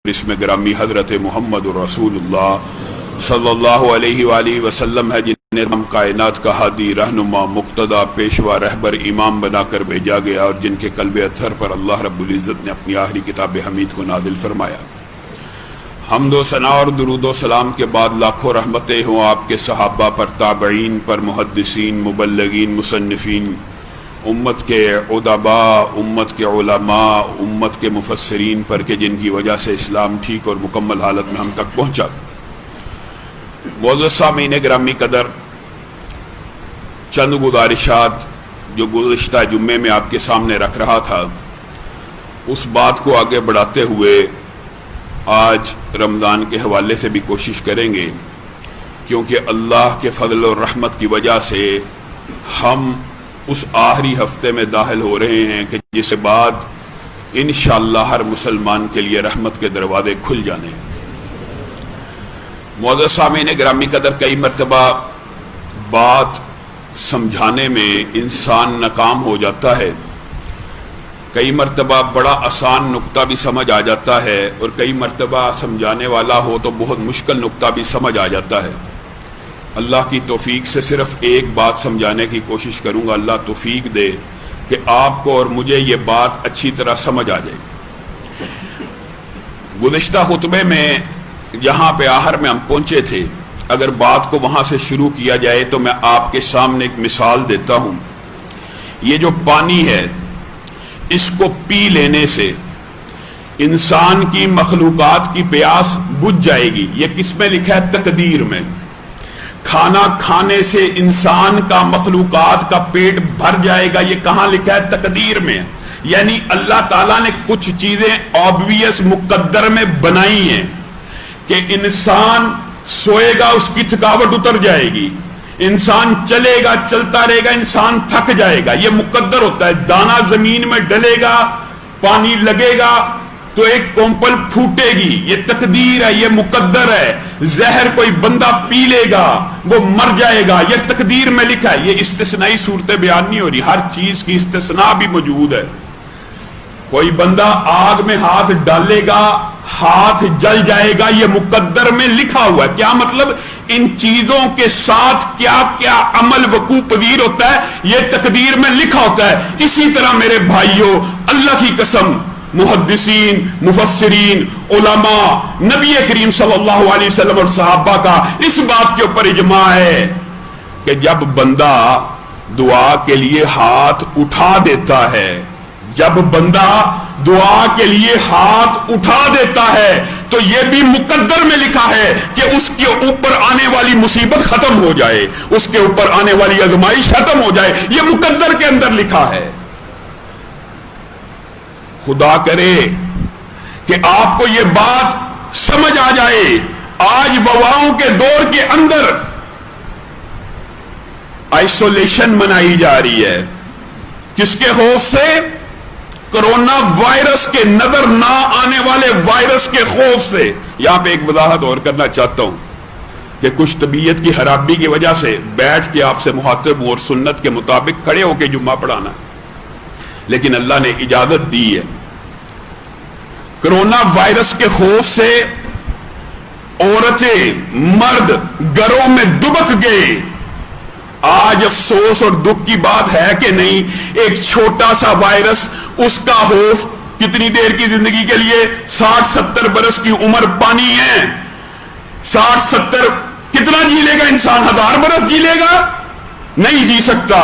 اسم گرامی حضرت محمد رسول اللہ صلی اللہ علیہ وآلہ وسلم ہے، جنہیں تمام کائنات کا ہادی، رہنما، مقتدی، پیشوا، رہبر، امام بنا کر بھیجا گیا، اور جن کے قلب اطہر پر اللہ رب العزت نے اپنی آخری کتاب حمید کو نازل فرمایا۔ حمد و ثنا اور درود و سلام کے بعد لاکھوں رحمتیں ہوں آپ کے صحابہ پر، تابعین پر، محدثین، مبلغین، مصنفین، امت کے ادباء، امت کے علماء، امت کے مفسرین پر کہ جن کی وجہ سے اسلام ٹھیک اور مکمل حالت میں ہم تک پہنچا۔ معزز سامعین گرامی قدر، چند گزارشات جو گزشتہ جمعے میں آپ کے سامنے رکھ رہا تھا، اس بات کو آگے بڑھاتے ہوئے آج رمضان کے حوالے سے بھی کوشش کریں گے، کیونکہ اللہ کے فضل اور رحمت کی وجہ سے ہم اس آخری ہفتے میں داخل ہو رہے ہیں کہ جس کے بعد انشاءاللہ ہر مسلمان کے لیے رحمت کے دروازے کھل جانے ہیں۔ معزز سامعین گرامی قدر، کئی مرتبہ بات سمجھانے میں انسان ناکام ہو جاتا ہے، کئی مرتبہ بڑا آسان نقطہ بھی سمجھ آ جاتا ہے، اور کئی مرتبہ سمجھانے والا ہو تو بہت مشکل نقطہ بھی سمجھ آ جاتا ہے۔ اللہ کی توفیق سے صرف ایک بات سمجھانے کی کوشش کروں گا، اللہ توفیق دے کہ آپ کو اور مجھے یہ بات اچھی طرح سمجھ آ جائے۔ گزشتہ خطبے میں جہاں پہ آخر میں ہم پہنچے تھے، اگر بات کو وہاں سے شروع کیا جائے تو میں آپ کے سامنے ایک مثال دیتا ہوں۔ یہ جو پانی ہے، اس کو پی لینے سے انسان کی مخلوقات کی پیاس بجھ جائے گی۔ یہ کس میں لکھا ہے؟ تقدیر میں۔ کھانا کھانے سے انسان کا، مخلوقات کا پیٹ بھر جائے گا، یہ کہاں لکھا ہے؟ تقدیر میں۔ یعنی اللہ تعالیٰ نے کچھ چیزیں آبویس مقدر میں بنائی ہیں کہ انسان سوئے گا، اس کی تھکاوٹ اتر جائے گی، انسان چلے گا، چلتا رہے گا، انسان تھک جائے گا، یہ مقدر ہوتا ہے۔ دانہ زمین میں ڈلے گا، پانی لگے گا تو ایک کونپل پھوٹے گی، یہ تقدیر ہے، یہ مقدر ہے۔ زہر کوئی بندہ پی لے گا، وہ مر جائے گا، یہ تقدیر میں لکھا ہے۔ یہ استثنائی صورتیں بیان نہیں ہو رہی، ہر چیز کی استثناء بھی موجود ہے۔ کوئی بندہ آگ میں ہاتھ ڈالے گا، ہاتھ جل جائے گا، یہ مقدر میں لکھا ہوا ہے۔ کیا مطلب؟ ان چیزوں کے ساتھ کیا کیا عمل وقوع پذیر ہوتا ہے، یہ تقدیر میں لکھا ہوتا ہے۔ اسی طرح میرے بھائیوں، اللہ کی قسم، محدثین، مفسرین، علماء، نبی کریم صلی اللہ علیہ وسلم اور صحابہ کا اس بات کے اوپر اجماع ہے کہ جب بندہ دعا کے لیے ہاتھ اٹھا دیتا ہے، جب بندہ دعا کے لیے ہاتھ اٹھا دیتا ہے تو یہ بھی مقدر میں لکھا ہے کہ اس کے اوپر آنے والی مصیبت ختم ہو جائے، اس کے اوپر آنے والی آزمائش ختم ہو جائے، یہ مقدر کے اندر لکھا ہے۔ خدا کرے کہ آپ کو یہ بات سمجھ آ جائے۔ آج وباؤں کے دور کے اندر آئسولیشن منائی جا رہی ہے، کس کے خوف سے؟ کرونا وائرس کے، نظر نہ آنے والے وائرس کے خوف سے۔ یہاں پہ ایک وضاحت اور کرنا چاہتا ہوں کہ کچھ طبیعت کی خرابی کی وجہ سے بیٹھ کے آپ سے مخاطب ہوں اور سنت کے مطابق کھڑے ہو کے جمعہ پڑھانا ہے، لیکن اللہ نے اجازت دی ہے۔ کرونا وائرس کے خوف سے عورتیں، مرد گھروں میں دبک گئے۔ آج افسوس اور دکھ کی بات ہے کہ نہیں، ایک چھوٹا سا وائرس، اس کا خوف کتنی دیر کی زندگی کے لیے؟ 60-70 برس کی عمر پانی ہے۔ 60-70 کتنا جی لے گا انسان؟ 1000 برس جی لے گا؟ نہیں جی سکتا۔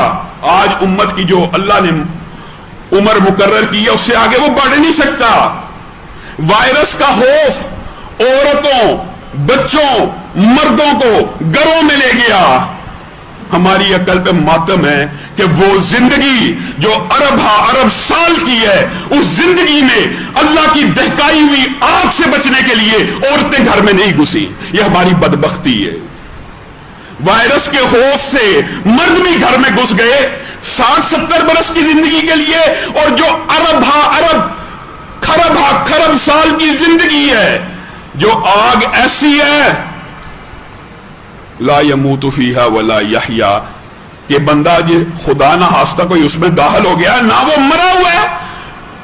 آج امت کی جو اللہ نے عمر مقرر کی ہے، اس سے آگے وہ بڑھ نہیں سکتا۔ وائرس کا خوف عورتوں، بچوں، مردوں کو گھروں میں لے گیا۔ ہماری عقل پہ ماتم ہے کہ وہ زندگی جو ارب سال کی ہے، اس زندگی میں اللہ کی دہکائی ہوئی آگ سے بچنے کے لیے عورتیں گھر میں نہیں گھسی۔ یہ ہماری بدبختی ہے۔ وائرس کے خوف سے مرد بھی گھر میں گھس گئے 60-70 برس کی زندگی کے لیے، اور جو خرب سال کی زندگی ہے، جو آگ ایسی ہے لا يموت فیہا ولا یحیا، کہ بندہ خدا نہ خواستہ کوئی اس میں داخل ہو گیا، نہ وہ مرا ہوا ہے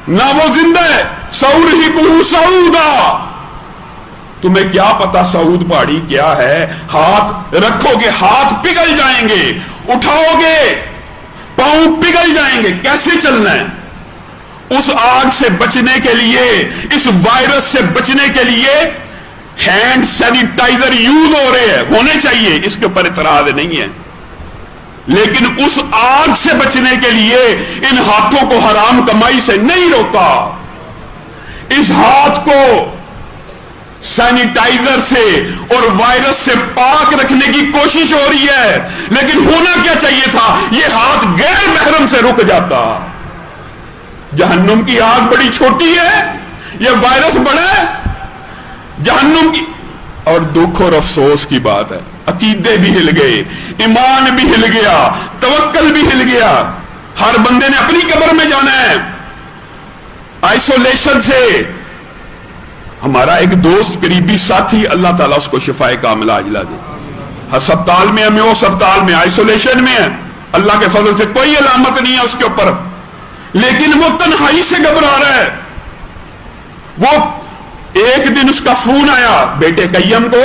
نہ وہ زندہ ہے۔ سَأُرْهِقُهُ صَعُودًا، تمہیں کیا پتا سعود پہاڑی کیا ہے؟ ہاتھ رکھو گے ہاتھ پگھل جائیں گے، اٹھاؤ گے پاؤں پگھل جائیں گے۔ کیسے چلنا ہے؟ اس آگ سے بچنے کے لیے، اس وائرس سے بچنے کے لیے ہینڈ سینیٹائزر یوز ہو رہے ہیں، ہونے چاہیے، اس کے اوپر اعتراض نہیں ہے، لیکن اس آگ سے بچنے کے لیے ان ہاتھوں کو حرام کمائی سے نہیں روکا۔ اس ہاتھ کو سینیٹائزر سے اور وائرس سے پاک رکھنے کی کوشش ہو رہی ہے، لیکن ہونا کیا چاہیے تھا؟ یہ ہاتھ غیر محرم سے رک جاتا۔ جہنم کی آگ بڑی چھوٹی ہے، یہ وائرس بڑا ہے جہنم کی۔ اور دکھ اور افسوس کی بات ہے، عقیدے بھی ہل گئے، ایمان بھی ہل گیا، توکل بھی ہل گیا۔ ہر بندے نے اپنی قبر میں جانا ہے۔ آئسولیشن سے ہمارا ایک دوست قریبی ساتھی، اللہ تعالیٰ اس کو شفائے کاملہ عاجلہ دے، ہسپتال میں ہے، وہ ہسپتال میں آئسولیشن میں ہے، اللہ کے فضل سے کوئی علامت نہیں ہے اس کے اوپر، لیکن وہ تنہائی سے گھبرا رہا ہے۔ وہ ایک دن اس کا فون آیا بیٹے قیم کو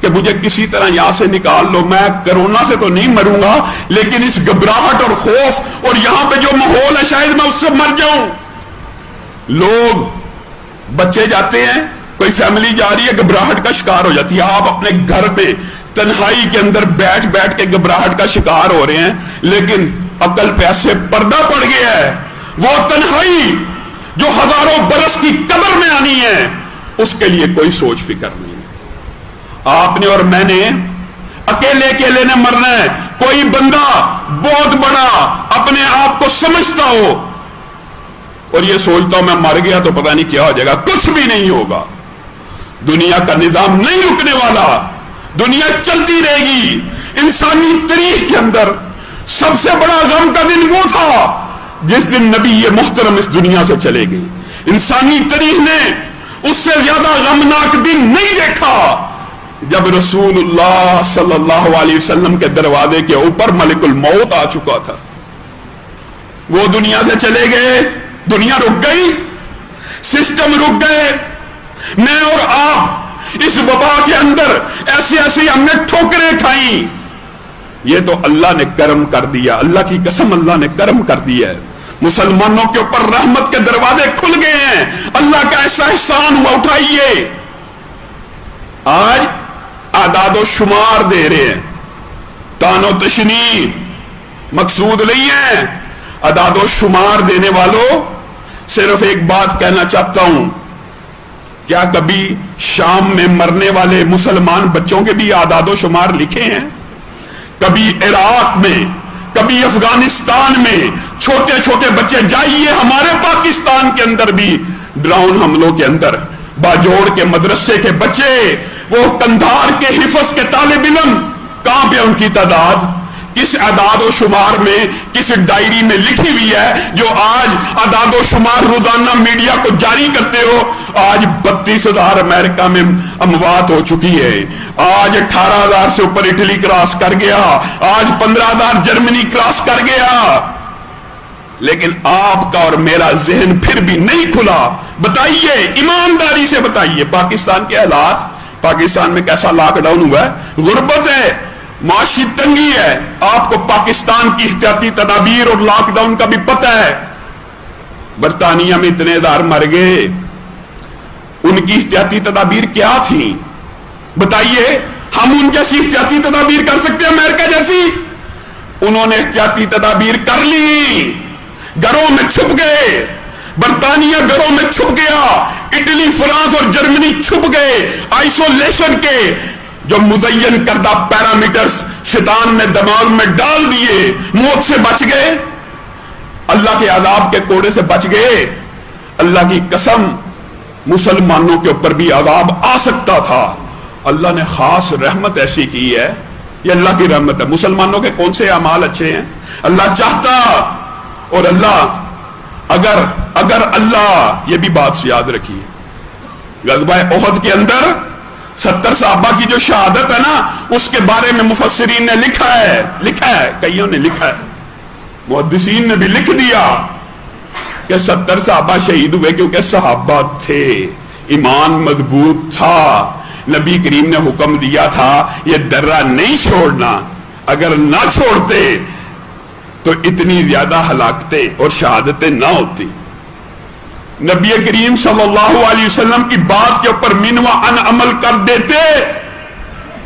کہ مجھے کسی طرح یہاں سے نکال لو، میں کرونا سے تو نہیں مروں گا لیکن اس گھبراہٹ اور خوف اور یہاں پہ جو ماحول ہے شاید میں اس سے مر جاؤں۔ لوگ بچے جاتے ہیں، کوئی فیملی جا رہی ہے، گھبراہٹ کا شکار ہو جاتی ہے۔ آپ اپنے گھر پہ تنہائی کے اندر بیٹھ بیٹھ کے گھبراہٹ کا شکار ہو رہے ہیں، لیکن عقل پہ ایسے پردہ پڑ گیا ہے۔ وہ تنہائی جو ہزاروں برس کی قبر میں آنی ہے، اس کے لیے کوئی سوچ فکر نہیں۔ آپ نے اور میں نے اکیلے اکیلے نے مرنا ہے۔ کوئی بندہ بہت بڑا اپنے آپ کو سمجھتا ہو اور یہ سوچتا ہوں میں مر گیا تو پتہ نہیں کیا ہو جائے گا، کچھ بھی نہیں ہوگا۔ دنیا کا نظام نہیں رکنے والا، دنیا چلتی رہے گی۔ انسانی تاریخ کے اندر سب سے بڑا غم کا دن وہ تھا جس دن نبی یہ محترم اس دنیا سے چلے گئے۔ انسانی تاریخ نے اس سے زیادہ غمناک دن نہیں دیکھا جب رسول اللہ صلی اللہ علیہ وسلم کے دروازے کے اوپر ملک الموت آ چکا تھا۔ وہ دنیا سے چلے گئے، دنیا رک گئی، سسٹم رک گئے۔ میں اور آپ اس وبا کے اندر ایسی ایسی ہم نے ٹھوکریں کھائیں، یہ تو اللہ نے کرم کر دیا، اللہ کی قسم اللہ نے کرم کر دیا ہے۔ مسلمانوں کے اوپر رحمت کے دروازے کھل گئے ہیں، اللہ کا ایسا احسان ہوا، اٹھائیے۔ آج اعداد و شمار دے رہے ہیں، تان و تشنیع مقصود نہیں ہے۔ اعداد و شمار دینے والوں صرف ایک بات کہنا چاہتا ہوں، کیا کبھی شام میں مرنے والے مسلمان بچوں کے بھی اعداد و شمار لکھے ہیں؟ کبھی عراق میں، کبھی افغانستان میں چھوٹے چھوٹے بچے، جائیے ہمارے پاکستان کے اندر بھی ڈراؤن حملوں کے اندر باجوڑ کے مدرسے کے بچے، وہ کندھار کے حفظ کے طالب علم، کہاں پہ ان کی تعداد؟ کس اعداد و شمار میں، کس ڈائری میں لکھی ہوئی ہے جو آج اعداد و شمار روزانہ میڈیا کو جاری کرتے ہو؟ آج 32,000 امریکہ میں اموات ہو چکی ہے، آج 18,000 سے اوپر اٹلی کراس کر گیا، آج 15,000 جرمنی کراس کر گیا، لیکن آپ کا اور میرا ذہن پھر بھی نہیں کھلا۔ بتائیے ایمانداری سے بتائیے، پاکستان کے حالات، پاکستان میں کیسا لاک ڈاؤن ہوا ہے؟ غربت ہے، معاشی تنگی ہے۔ آپ کو پاکستان کی احتیاطی تدابیر اور لاک ڈاؤن کا بھی پتہ ہے۔ برطانیہ میں اتنے ہزار مر گئے، ان کی احتیاطی تدابیر کیا تھی؟ بتائیے، ہم ان جیسی احتیاطی تدابیر کر سکتے ہیں امریکہ جیسی؟ انہوں نے احتیاطی تدابیر کر لی، گھروں میں چھپ گئے، برطانیہ گھروں میں چھپ گیا، اٹلی، فرانس اور جرمنی چھپ گئے۔ آئسولیشن کے جو مزین کردہ پیرامیٹرز شیطان نے دماغ میں ڈال دیے، موت سے بچ گئے، اللہ کے عذاب کے کوڑے سے بچ گئے۔ اللہ کی قسم مسلمانوں کے اوپر بھی عذاب آ سکتا تھا، اللہ نے خاص رحمت ایسی کی ہے، یہ اللہ کی رحمت ہے۔ مسلمانوں کے کون سے اعمال اچھے ہیں؟ اللہ چاہتا، اور اللہ اگر اللہ، یہ بھی بات سے یاد رکھیے، غزوہ احد کے اندر 70 صحابہ کی جو شہادت ہے نا، اس کے بارے میں مفسرین نے لکھا ہے، کئیوں نے لکھا ہے، محدثین نے بھی لکھ دیا کہ 70 صحابہ شہید ہوئے کیونکہ صحابہ تھے، ایمان مضبوط تھا. نبی کریم نے حکم دیا تھا یہ درہ نہیں چھوڑنا. اگر نہ چھوڑتے تو اتنی زیادہ ہلاکتیں اور شہادتیں نہ ہوتی. نبی کریم صلی اللہ علیہ وسلم کی بات کے اوپر من و ان عمل کر دیتے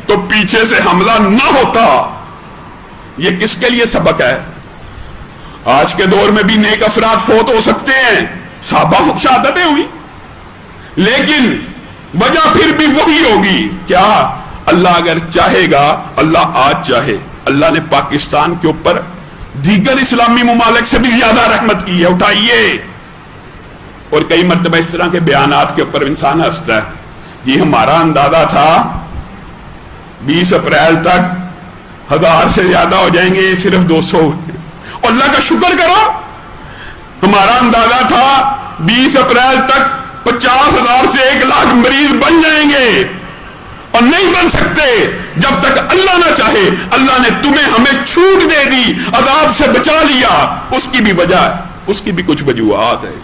تو پیچھے سے حملہ نہ ہوتا. یہ کس کے لیے سبق ہے؟ آج کے دور میں بھی نیک افراد فوت ہو سکتے ہیں، صحابہ شہادتیں ہوئی، لیکن وجہ پھر بھی وہی ہوگی. کیا؟ اللہ اگر چاہے گا، اللہ آج چاہے، اللہ نے پاکستان کے اوپر دیگر اسلامی ممالک سے بھی زیادہ رحمت کی ہے. اٹھائیے. اور کئی مرتبہ اس طرح کے بیانات کے اوپر انسان ہنستا ہے. یہ ہمارا اندازہ تھا 20 اپریل تک 1000 سے زیادہ ہو جائیں گے، صرف 200 ہوئے. اور اللہ کا شکر کرو، ہمارا اندازہ تھا 20 اپریل تک 50,000 سے 1,00,000 مریض بن جائیں گے، اور نہیں بن سکتے جب تک اللہ نہ چاہے. اللہ نے تمہیں ہمیں چھوٹ دے دی، عذاب سے بچا لیا. اس کی بھی وجہ ہے، اس کی بھی کچھ وجوہات ہے،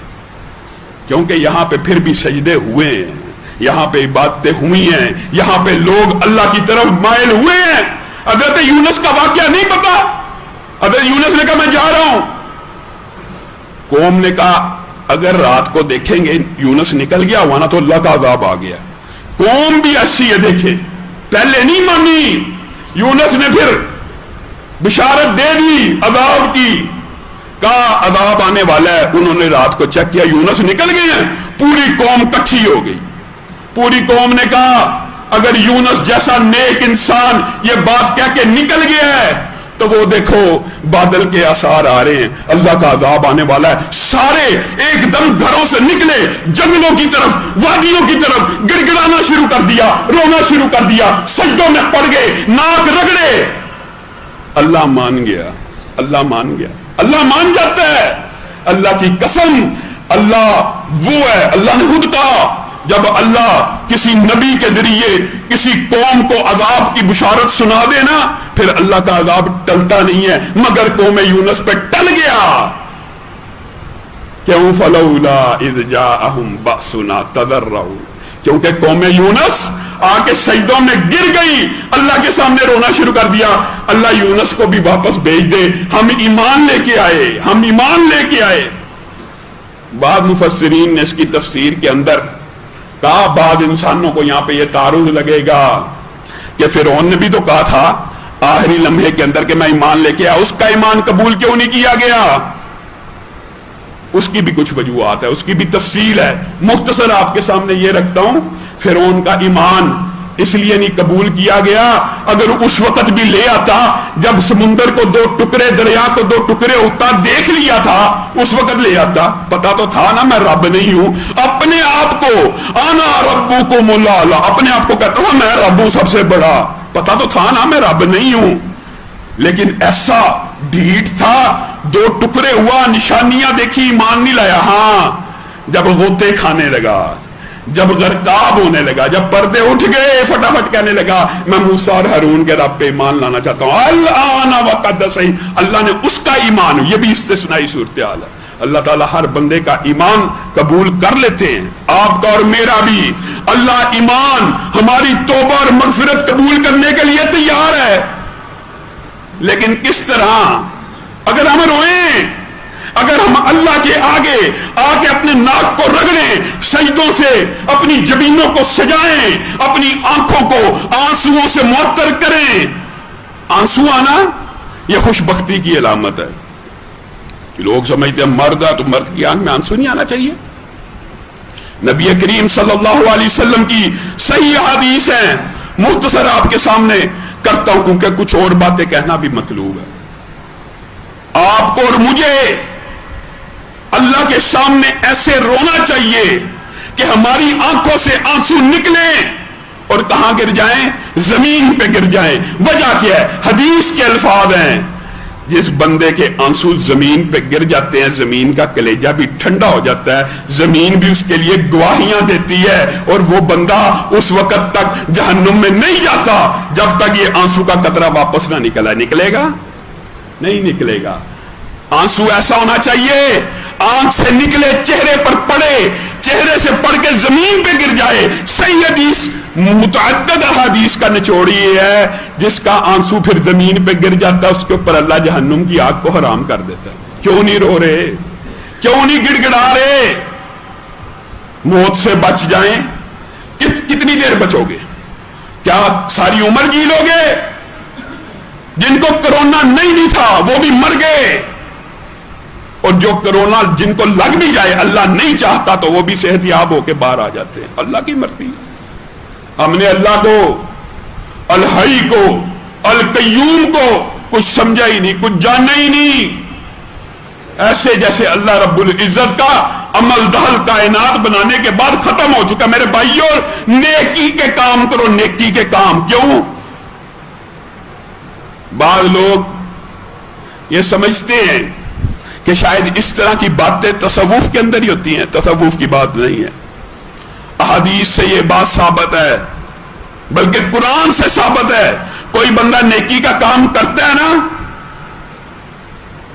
کیونکہ یہاں پہ پھر بھی سجدے ہوئے ہیں، یہاں پہ عبادتیں ہوئی ہیں، یہاں پہ لوگ اللہ کی طرف مائل ہوئے ہیں. حضرت یونس کا واقعہ نہیں پتا؟ حضرت یونس نے کہا میں جا رہا ہوں. قوم نے کہا اگر رات کو دیکھیں گے یونس نکل گیا ہوا نا تو اللہ کا عذاب آ گیا. قوم بھی ایسی ہے، دیکھیں پہلے نہیں مانی. یونس نے پھر بشارت دے دی عذاب کی، کہا عذاب آنے والا ہے. انہوں نے رات کو چیک کیا، یونس نکل گئے ہیں. پوری قوم کٹھی ہو گئی. پوری قوم نے کہا اگر یونس جیسا نیک انسان یہ بات کہہ کے نکل گیا ہے تو وہ دیکھو بادل کے آثار آ رہے ہیں، اللہ کا عذاب آنے والا ہے. سارے ایک دم گھروں سے نکلے، جنگلوں کی طرف، وادیوں کی طرف، گڑ گڑانا شروع کر دیا، رونا شروع کر دیا، سجدوں میں پڑ گئے، ناک رگڑے. اللہ مان گیا، اللہ مان گیا. اللہ مان جاتا ہے. اللہ کی قسم، اللہ وہ ہے. اللہ نے خود کہا جب اللہ کسی نبی کے ذریعے کسی قوم کو عذاب کی بشارت سنا دے نا، پھر اللہ کا عذاب ٹلتا نہیں ہے. مگر قوم یونس پہ ٹل گیا. کیوں؟ فلولا اذ جاءہم بأسنا تضرعوا، کیونکہ قوم یونس آ کے سجدوں میں گر گئی، اللہ کے سامنے رونا شروع کر دیا. اللہ یونس کو بھی واپس بھیج دے، ہم ایمان لے کے آئے، ہم ایمان لے کے آئے. بعض مفسرین نے اس کی تفسیر کے اندر کہا بعض انسانوں کو یہاں پہ یہ تعارض لگے گا کہ فرعون نے بھی تو کہا تھا آخری لمحے کے اندر کہ میں ایمان لے کے آیا، اس کا ایمان قبول کیوں نہیں کیا گیا؟ اس کی بھی کچھ وجوہات ہے، اس کی بھی تفصیل ہے. مختصر آپ کے سامنے یہ رکھتا ہوں. فرعون کا ایمان اس لیے نہیں قبول کیا گیا، اگر اس وقت بھی لے آتا جب سمندر کو 2 ٹکڑے، دریا کو 2 ٹکڑے ہوتا، دیکھ لیا تھا، اس وقت لے آتا. پتا تو تھا نا میں رب نہیں ہوں. اپنے آپ کو انا ربکم الاعلی، اپنے آپ کو کہتا ہوں میں رب ہوں سب سے بڑا. پتا تو تھا نا میں رب نہیں ہوں، لیکن ایسا ڈھیٹ تھا، 2 ٹکڑے ہوا، نشانیاں دیکھی، ایمان نہیں لایا. ہاں جب غوطے کھانے لگا، جب غرقاب ہونے لگا، جب پردے اٹھ گئے، فٹافٹ کہنے لگا میں موسیٰ اور ہارون کے رب پہ ایمان لانا چاہتا ہوں. الآن وقد صحیح، اللہ نے اس کا ایمان، یہ بھی استثنائی صورتحال ہے. اللہ تعالیٰ ہر بندے کا ایمان قبول کر لیتے ہیں، آپ کا اور میرا بھی. اللہ ایمان، ہماری توبہ اور مغفرت قبول کرنے کے لیے تیار ہے. لیکن کس طرح؟ اگر ہم روئیں، اگر ہم اللہ کے آگے آ کے اپنے ناک کو رگڑیں، سجدوں سے اپنی جبینوں کو سجائیں، اپنی آنکھوں کو آنسوؤں سے معطر کریں. آنسو آنا یہ خوش بختی کی علامت ہے. لوگ سمجھتے ہیں مرد ہے تو مرد کی آنکھ میں آنسو نہیں آنا چاہیے. نبی کریم صلی اللہ علیہ وسلم کی صحیح حدیث ہیں، مختصر آپ کے سامنے کرتا ہوں کیونکہ کچھ اور باتیں کہنا بھی مطلوب ہے. آپ کو اور مجھے اللہ کے سامنے ایسے رونا چاہیے کہ ہماری آنکھوں سے آنسو نکلیں اور کہاں گر جائیں؟ زمین پہ گر جائیں. وجہ کیا ہے؟ حدیث کے الفاظ ہیں، جس بندے کے آنسو زمین پہ گر جاتے ہیں زمین کا کلیجہ بھی ٹھنڈا ہو جاتا ہے، زمین بھی اس کے لیے گواہیاں دیتی ہے، اور وہ بندہ اس وقت تک جہنم میں نہیں جاتا جب تک یہ آنسو کا قطرہ واپس نہ نکلا. نکلے گا؟ نہیں نکلے گا. آنسو ایسا ہونا چاہیے آنکھ سے نکلے، چہرے پر پڑے، چہرے سے پڑھ کے زمین پہ گر جائے. صحیح حدیث متعدد احادیث کا نچوڑ یہ ہے جس کا آنسو پھر زمین پہ گر جاتا ہے اس کے اوپر اللہ جہنم کی آگ کو حرام کر دیتا ہے. کیوں نہیں رو رہے؟ کیوں نہیں گڑ گڑا رہے؟ موت سے بچ جائیں. کتنی دیر بچو گے؟ کیا ساری عمر جی لو گے؟ جن کو کرونا نہیں تھا وہ بھی مر گئے، اور جو کرونا جن کو لگ بھی جائے اللہ نہیں چاہتا تو وہ بھی صحت یاب ہو کے باہر آ جاتے ہیں. اللہ کی مرضی. ہم نے اللہ کو، الحی کو، القیوم کو کچھ سمجھا ہی نہیں، کچھ جانا ہی نہیں. ایسے جیسے اللہ رب العزت کا عمل دہل کائنات بنانے کے بعد ختم ہو چکا. میرے بھائیوں نیکی کے کام کرو، نیکی کے کام. کیوں؟ بعض لوگ یہ سمجھتے ہیں کہ شاید اس طرح کی باتیں تصوف کے اندر ہی ہوتی ہیں. تصوف کی بات نہیں ہے. احادیث سے یہ بات ثابت ہے، بلکہ قرآن سے ثابت ہے. کوئی بندہ نیکی کا کام کرتا ہے نا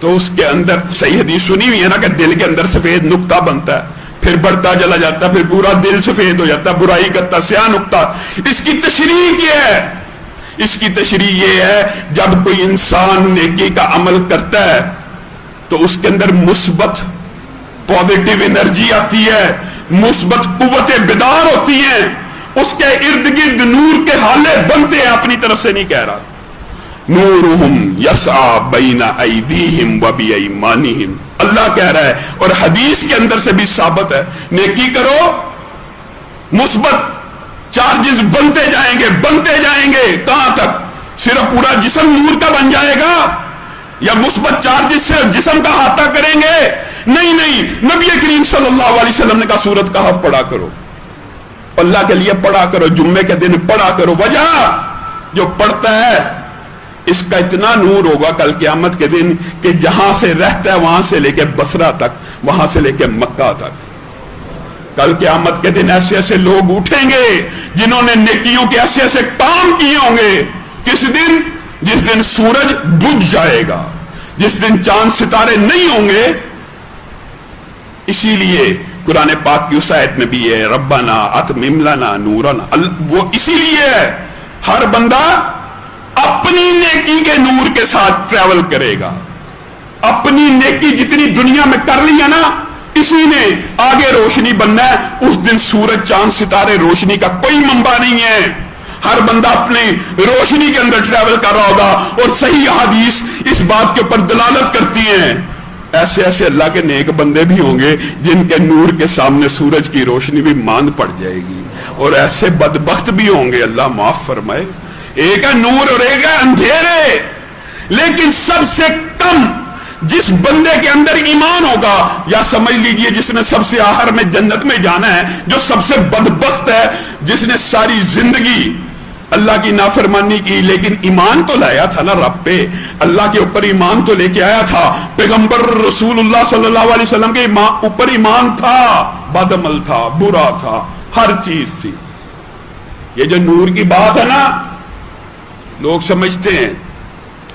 تو اس کے اندر، صحیح حدیث سنی ہوئی ہے نا کہ دل کے اندر سفید نقطہ بنتا ہے، پھر بڑھتا چلا جاتا ہے، پھر پورا دل سفید ہو جاتا ہے، برائی کرتا سیاہ نقطہ. اس کی تشریح کیا ہے؟ اس کی تشریح یہ ہے جب کوئی انسان نیکی کا عمل کرتا ہے تو اس کے اندر مثبت پازیٹیو انرجی آتی ہے، مثبت قوتیں بیدار ہوتی ہیں، اس کے ارد گرد نور کے حالے بنتے ہیں. اپنی طرف سے نہیں کہہ رہا. نورہم یسعی بین ایدیہم و بایمانہم، اللہ کہہ رہا ہے. اور حدیث کے اندر سے بھی ثابت ہے نیکی کرو مثبت چارجز بنتے جائیں گے، بنتے جائیں گے. کہاں تک؟ صرف پورا جسم نور کا بن جائے گا یا مثبت چارجز سے جسم کا احاطہ کریں گے؟ نہیں. نبی کریم صلی اللہ علیہ وسلم نے کہا سورۃ کہف پڑھا کرو، اللہ کے لیے پڑھا کرو، جمعے کے دن پڑھا کرو. وجہ جو پڑھتا ہے اس کا اتنا نور ہوگا کل قیامت کے دن کہ جہاں سے رہتا ہے وہاں سے لے کے بصرہ تک، وہاں سے لے کے مکہ تک. کل قیامت کے دن ایسے ایسے لوگ اٹھیں گے جنہوں نے نیکیوں کے ایسے ایسے کام کیے ہوں گے. کس دن؟ جس دن سورج بجھ جائے گا، جس دن چاند ستارے نہیں ہوں گے. اسی لیے قرآن پاک کی اس آیت میں بھی ہے ربنا اتمم لنا نورنا، وہ اسی لیے ہے ہر بندہ اپنی نیکی کے نور کے ساتھ ٹریول کرے گا. اپنی نیکی جتنی دنیا میں کر لی ہے نا اسی نے آگے روشنی بننا ہے. اس دن سورج چاند ستارے روشنی کا کوئی منبع نہیں ہے. ہر بندہ اپنی روشنی کے اندر ٹریول کر رہا ہوگا. اور صحیح حدیث اس بات کے اوپر دلالت کرتی ہیں. ایسے ایسے اللہ کے نیک بندے بھی ہوں گے جن کے نور کے سامنے سورج کی روشنی بھی ماند پڑ جائے گی، اور ایسے بدبخت بھی ہوں گے، اللہ معاف فرمائے. ایک ہے نور اور ایک ہے اندھیرے. لیکن سب سے کم جس بندے کے اندر ایمان ہوگا، یا سمجھ لیجئے جس نے سب سے آخر میں جنت میں جانا ہے، جو سب سے بدبخت ہے جس نے ساری زندگی اللہ کی نافرمانی کی لیکن ایمان تو لایا تھا نا رب پہ، اللہ کے اوپر ایمان تو لے کے آیا تھا. پیغمبر رسول اللہ صلی اللہ علیہ وسلم کے اوپر ایمان تھا، بد عمل تھا، برا تھا، ہر چیز تھی. یہ جو نور کی بات ہے نا، لوگ سمجھتے ہیں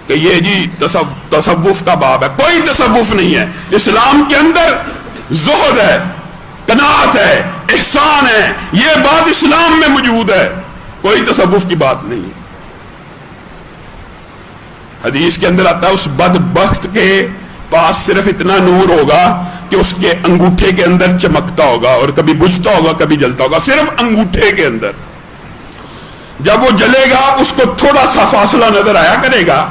کہ یہ جی تصوف کا باب ہے. کوئی تصوف نہیں ہے. اسلام کے اندر زہد ہے، قناعت ہے، احسان ہے. یہ بات اسلام میں موجود ہے، کوئی تصوف کی بات نہیں. حدیث کے اندر آتا ہے اس بدبخت کے پاس صرف اتنا نور ہوگا کہ اس کے انگوٹھے کے اندر چمکتا ہوگا اور کبھی بجھتا ہوگا کبھی جلتا ہوگا، صرف انگوٹھے کے اندر. جب وہ جلے گا اس کو تھوڑا سا فاصلہ نظر آیا کرے گا،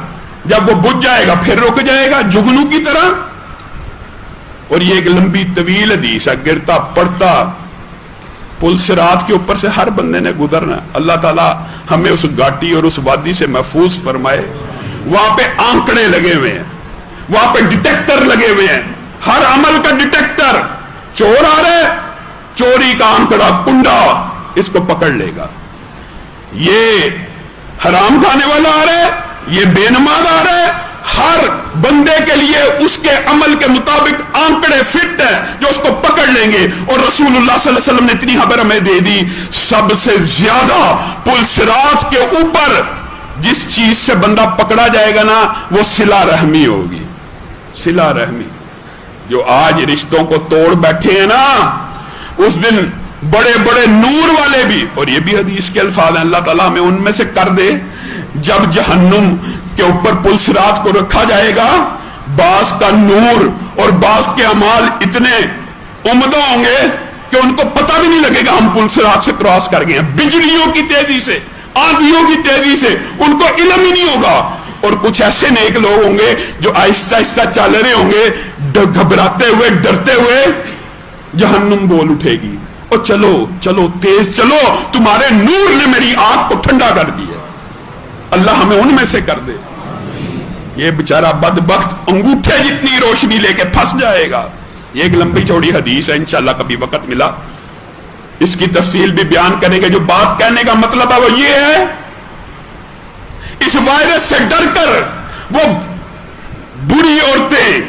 جب وہ بجھ جائے گا پھر رک جائے گا جگنو کی طرح. اور یہ ایک لمبی طویل حدیث ہے، گرتا پڑتا پل صراط کے اوپر سے ہر بندے نے گزرنا. اللہ تعالیٰ ہمیں اس گھاٹی اور اس وادی سے محفوظ فرمائے. وہاں پہ آنکڑے لگے ہوئے ہیں، وہاں پہ ڈیٹیکٹر لگے ہوئے ہیں، ہر عمل کا ڈیٹیکٹر. چور آ رہے، چوری کا آنکڑا کنڈا اس کو پکڑ لے گا. یہ حرام کھانے والا آ رہا ہے، یہ بے نماز آ رہا ہے، ہر بندے کے لیے اس کے عمل کے مطابق آنکڑے فٹ ہے جو اس کو پکڑ لیں گے. اور رسول اللہ صلی اللہ علیہ وسلم نے اتنی خبر ہمیں دے دی، سب سے زیادہ پل صراط کے اوپر جس چیز سے بندہ پکڑا جائے گا نا وہ صلہ رحمی ہوگی. صلہ رحمی جو آج رشتوں کو توڑ بیٹھے ہیں نا، اس دن بڑے بڑے نور والے بھی، اور یہ بھی حدیث کے الفاظ ہیں، اللہ تعالیٰ ہمیں ان میں سے کر دے، جب جہنم کے اوپر پل صراط کو رکھا جائے گا، بعض کا نور اور بعض کے اعمال اتنے عمدہ ہوں گے کہ ان کو پتہ بھی نہیں لگے گا ہم پل صراط سے کراس کر گئے ہیں، بجلیوں کی تیزی سے، آندھیوں کی تیزی سے، ان کو علم ہی نہیں ہوگا۔ اور کچھ ایسے نیک لوگ ہوں گے جو آہستہ آہستہ چل رہے ہوں گے، گھبراتے ہوئے، ڈرتے ہوئے، جہنم بول اٹھے گی، اور چلو چلو تیز چلو، تمہارے نور نے میری آنکھ کو ٹھنڈا کر دیا۔ اللہ ہمیں ان میں سے کر دے۔ یہ بیچارہ بدبخت انگوٹھے جتنی روشنی لے کے پھنس جائے گا۔ یہ ایک لمبی چوڑی حدیث ہے، انشاءاللہ کبھی وقت ملا اس کی تفصیل بھی بیان کریں گے۔ جو بات کہنے کا مطلب ہے وہ یہ ہے، اس وائرس سے ڈر کر وہ بری عورتیں،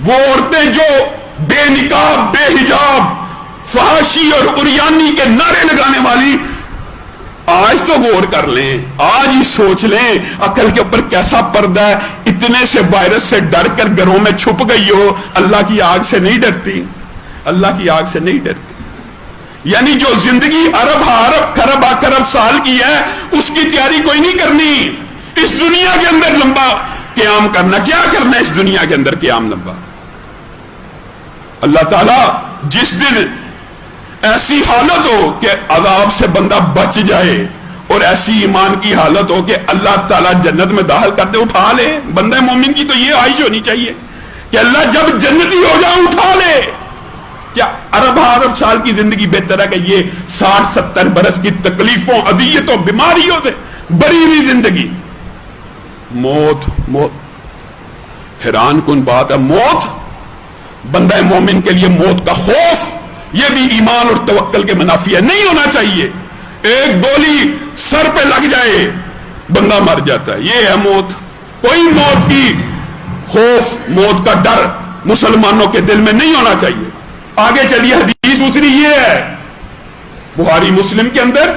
وہ عورتیں جو بے نقاب، بے حجاب، فحاشی اور عریانی کے نعرے لگانے والی، آج تو غور کر لیں، آج ہی سوچ لیں عقل کے اوپر کیسا پردہ ہے، اتنے سے وائرس سے ڈر کر گھروں میں چھپ گئی ہو، اللہ کی آگ سے نہیں ڈرتی، اللہ کی آگ سے نہیں ڈرتی۔ یعنی جو زندگی ارب خرب سال کی ہے، اس کی تیاری کوئی نہیں کرنی، اس دنیا کے اندر لمبا قیام کرنا۔ کیا کرنا ہے اس دنیا کے اندر قیام لمبا؟ اللہ تعالیٰ جس دن ایسی حالت ہو کہ عذاب سے بندہ بچ جائے، اور ایسی ایمان کی حالت ہو کہ اللہ تعالیٰ جنت میں داخل کرتے اٹھا لے، بندہ مومن کی تو یہ خواہش ہونی چاہیے کہ اللہ جب جنتی ہو جاؤ اٹھا لے۔ کیا ارب سال کی زندگی بہتر ہے کہ یہ 60-70 برس کی تکلیفوں، اذیتوں، بیماریوں سے بری ہوئی زندگی؟ موت حیران کن بات ہے، موت بندہ مومن کے لیے موت کا خوف، یہ بھی ایمان اور توکل کے منافی ہے، نہیں ہونا چاہیے۔ ایک گولی سر پہ لگ جائے بندہ مر جاتا ہے، یہ ہے موت۔ کوئی موت کی خوف، موت کا ڈر مسلمانوں کے دل میں نہیں ہونا چاہیے۔ آگے چلیے، حدیث دوسری یہ ہے بخاری مسلم کے اندر